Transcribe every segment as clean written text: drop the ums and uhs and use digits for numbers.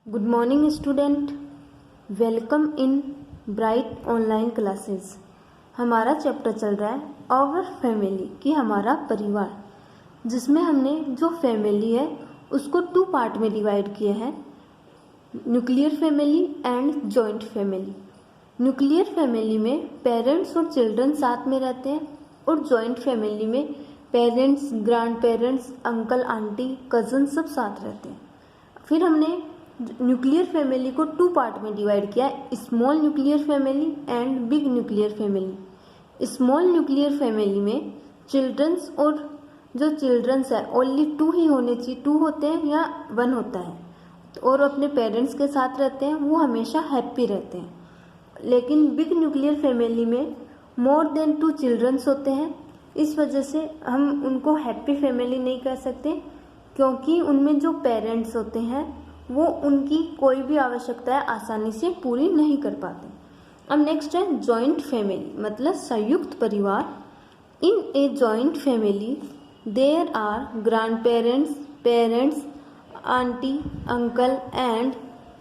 Good morning student, welcome in bright online classes. हमारा chapter चल रहा है आवर फैमिली कि हमारा परिवार, जिसमें हमने जो फैमिली है उसको 2 पार्ट में डिवाइड किया है, nuclear family and joint family. Nuclear family में पेरेंट्स और चिल्ड्रन साथ में रहते हैं और जॉइंट फैमिली में parents, grand parents, uncle, aunty, cousin सब साथ रहते हैं। फिर हमने न्यूक्लियर फैमिली को 2 पार्ट में डिवाइड किया है, small nuclear family and big nuclear family. Small nuclear family में चिल्ड्रंस और जो चिल्ड्रंस है ओनली 2 ही होने चाहिए, 2 होते हैं या 1 होता है, और अपने पेरेंट्स के साथ रहते हैं, वो हमेशा हैप्पी रहते हैं। लेकिन बिग न्यूक्लियर फैमिली में मोर देन 2 चिल्ड्रंस होते हैं, इस वजह से हम उनको हैप्पी फैमिली नहीं कह सकते, क्योंकि उनमें जो पेरेंट्स होते हैं वो उनकी कोई भी आवश्यकता है आसानी से पूरी नहीं कर पाते। अब नेक्स्ट है जॉइंट फैमिली, मतलब संयुक्त परिवार। In a joint family there are grandparents, parents, aunty, uncle and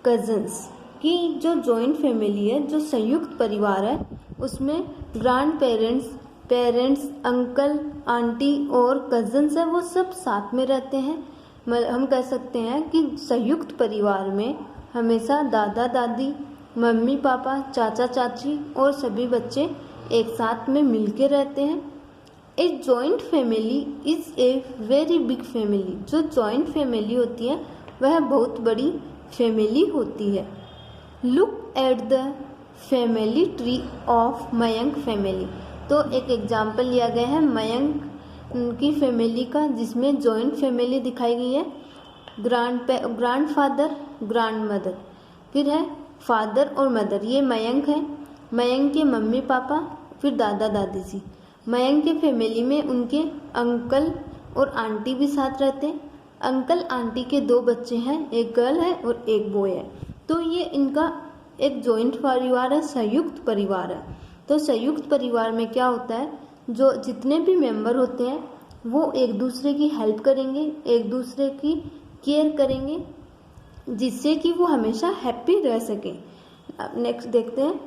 cousins. कि जो जॉइंट फैमिली है, जो संयुक्त परिवार है, उसमें grand parents, parents, uncle, aunty और कजन्स है, वो सब साथ में रहते हैं। हम कह सकते हैं कि संयुक्त परिवार में हमेशा दादा दादी, मम्मी पापा, चाचा चाची और सभी बच्चे एक साथ में मिलके रहते हैं। A joint family is a very big family. जो जॉइंट फैमिली होती है वह बहुत बड़ी फैमिली होती है। Look at the family tree of Mayank family. तो एक एग्जाम्पल लिया गया है मयंक की फैमिली का, जिसमें जॉइंट फैमिली दिखाई गई है। ग्रैंड फादर, ग्रैंड मदर, फिर है फादर और मदर, ये मयंक है। मयंक के मम्मी पापा, फिर दादा दादी जी। मयंक के फैमिली में उनके अंकल और आंटी भी साथ रहते हैं। अंकल आंटी के 2 बच्चे हैं, एक गर्ल है और एक बॉय है। तो ये इनका एक जॉइंट परिवार है, संयुक्त परिवार है। तो संयुक्त परिवार में क्या होता है, जो जितने भी मेंबर होते हैं वो एक दूसरे की हेल्प करेंगे, एक दूसरे की केयर करेंगे, जिससे कि वो हमेशा हैप्पी रह सकें। नेक्स्ट देखते हैं,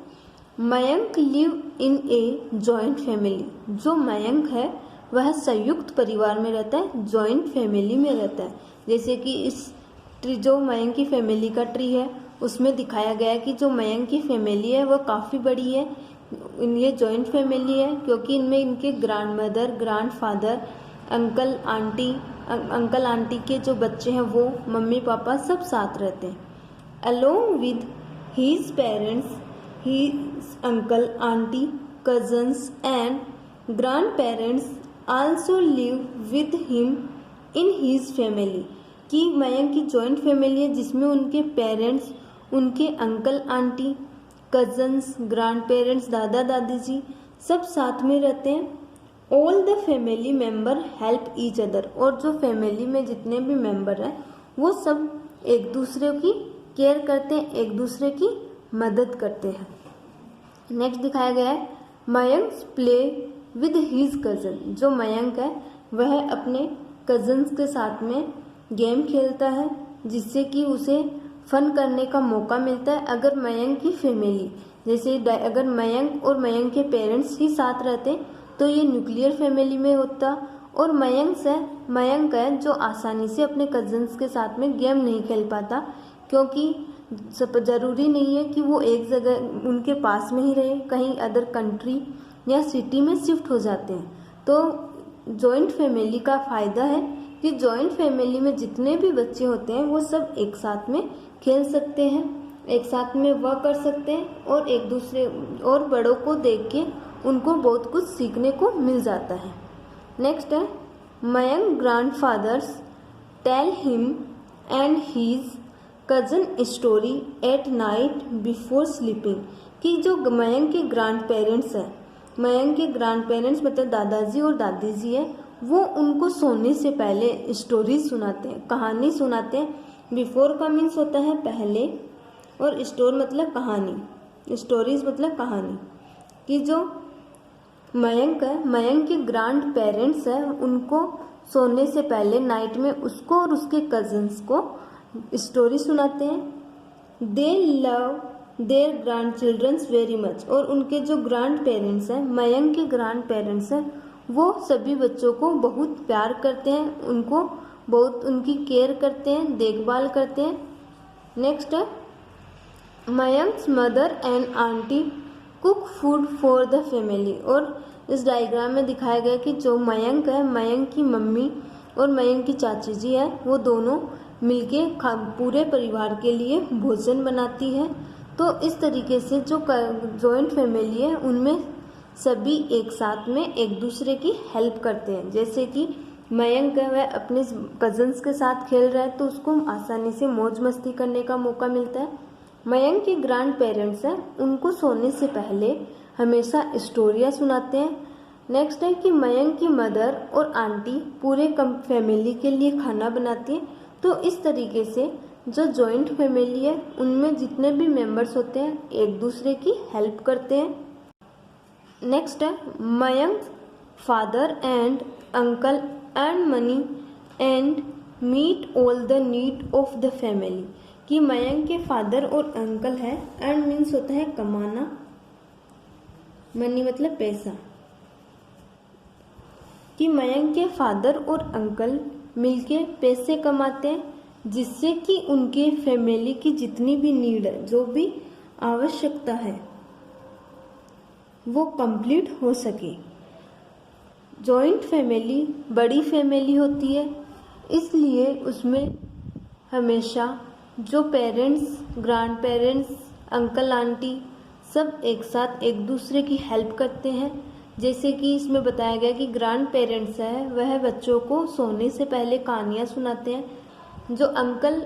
Mayank live in a joint family. जो मयंक है वह संयुक्त परिवार में रहता है, जॉइंट फैमिली में रहता है। जैसे कि इस ट्री, जो मयंक की फैमिली का ट्री है, उसमें दिखाया गया है कि जो मयंक की फैमिली है वो काफ़ी बड़ी है। ये जॉइंट फैमिली है क्योंकि इनमें इनके grand mother, grand father, uncle aunty के जो बच्चे हैं वो, मम्मी पापा सब साथ रहते हैं। Along with his parents, his uncle, aunty, cousins and grandparents also live with him in his family. कि मयंक की जॉइंट फैमिली है जिसमें उनके पेरेंट्स, उनके uncle aunty, cousins, grand parents, दादा दादी जी सब साथ में रहते हैं। All the family member help each other. और जो फैमिली में जितने भी मेंबर हैं वो सब एक दूसरे की केयर करते हैं, एक दूसरे की मदद करते हैं। नेक्स्ट दिखाया गया है Mayank play with his cousin. जो मयंक है वह अपने कजन्स के साथ में गेम खेलता है, जिससे कि उसे फन करने का मौका मिलता है। अगर मयंक की फैमिली, जैसे अगर मयंक और मयंक के पेरेंट्स ही साथ रहते तो ये न्यूक्लियर फैमिली में होता। और मयंक है जो आसानी से अपने कजन्स के साथ में गेम नहीं खेल पाता, क्योंकि ज़रूरी नहीं है कि वो एक जगह उनके पास में ही रहे, कहीं अदर कंट्री या सिटी में शिफ्ट हो जाते हैं। तो जॉइंट फैमिली का फ़ायदा है कि जॉइंट फैमिली में जितने भी बच्चे होते हैं वो सब एक साथ में खेल सकते हैं, एक साथ में वर्क कर सकते हैं, और एक दूसरे और बड़ों को देख के उनको बहुत कुछ सीखने को मिल जाता है। नेक्स्ट है Mayank grandfathers tell him and his cousin story at night before sleeping. कि जो मयंक के ग्रैंड पेरेंट्स हैं, मयंक के ग्रैंड पेरेंट्स मतलब दादाजी और दादी जी है, वो उनको सोने से पहले स्टोरी सुनाते हैं, कहानी सुनाते हैं। बिफोर का मीन्स होता है पहले, और स्टोर मतलब कहानी, स्टोरीज मतलब कहानी। कि जो मयंक है, मयंक के ग्रैंड पेरेंट्स है, उनको सोने से पहले नाइट में उसको और उसके कजन्स को स्टोरी सुनाते हैं। They love their grandchildrens very much. और उनके जो ग्रैंड पेरेंट्स हैं, मयंक के ग्रैंड पेरेंट्स हैं, वो सभी बच्चों को बहुत प्यार करते हैं, उनको बहुत उनकी केयर करते हैं, देखभाल करते हैं। नेक्स्ट है Mayank's mother and aunty cook food for the family. और इस डायग्राम में दिखाया गया कि जो मयंक है, मयंक की मम्मी और मयंक की चाची जी है, वो दोनों मिलके पूरे परिवार के लिए भोजन बनाती है। तो इस तरीके से जो जॉइंट फैमिली है उनमें सभी एक साथ में एक दूसरे की हेल्प करते हैं। जैसे कि मयंक है, वह अपने कजन्स के साथ खेल रहा है तो उसको आसानी से मौज मस्ती करने का मौका मिलता है। मयंक के ग्रैंड पेरेंट्स हैं, उनको सोने से पहले हमेशा स्टोरियाँ सुनाते हैं। नेक्स्ट है कि मयंक की मदर और आंटी पूरे फैमिली के लिए खाना बनाती है। तो इस तरीके से जो जॉइंट फैमिली है उनमें जितने भी मेंबर्स होते हैं एक दूसरे की हेल्प करते हैं। नेक्स्ट है Mayank father and uncle earn money and meet all the need of the family. कि मयंक के फादर और अंकल है, अर्न मीन्स होता है कमाना, मनी मतलब पैसा। कि मयंक के फादर और अंकल मिलके पैसे कमाते हैं जिससे कि उनके फैमिली की जितनी भी नीड है, जो भी आवश्यकता है, वो कंप्लीट हो सके। जॉइंट फैमिली बड़ी फैमिली होती है, इसलिए उसमें हमेशा जो parents, grand parents, uncle aunty सब एक साथ एक दूसरे की हेल्प करते हैं। जैसे कि इसमें बताया गया कि ग्रैंड पेरेंट्स है वह बच्चों को सोने से पहले कहानियाँ सुनाते हैं। जो अंकल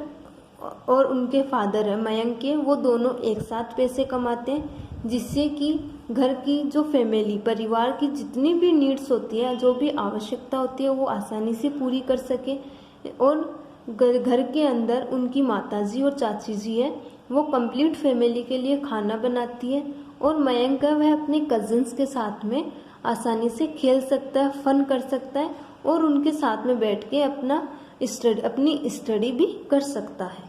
और उनके फादर है मयंक के, वो दोनों एक साथ पैसे कमाते हैं जिससे कि घर की जो फैमिली, परिवार की जितनी भी नीड्स होती है, जो भी आवश्यकता होती है, वो आसानी से पूरी कर सके। और घर के अंदर उनकी माताजी और चाची जी है, वो कंप्लीट फैमिली के लिए खाना बनाती है। और मयंक है वह अपने कजिन्स के साथ में आसानी से खेल सकता है, फन कर सकता है और उनके साथ में बैठ के अपनी स्टडी भी कर सकता है।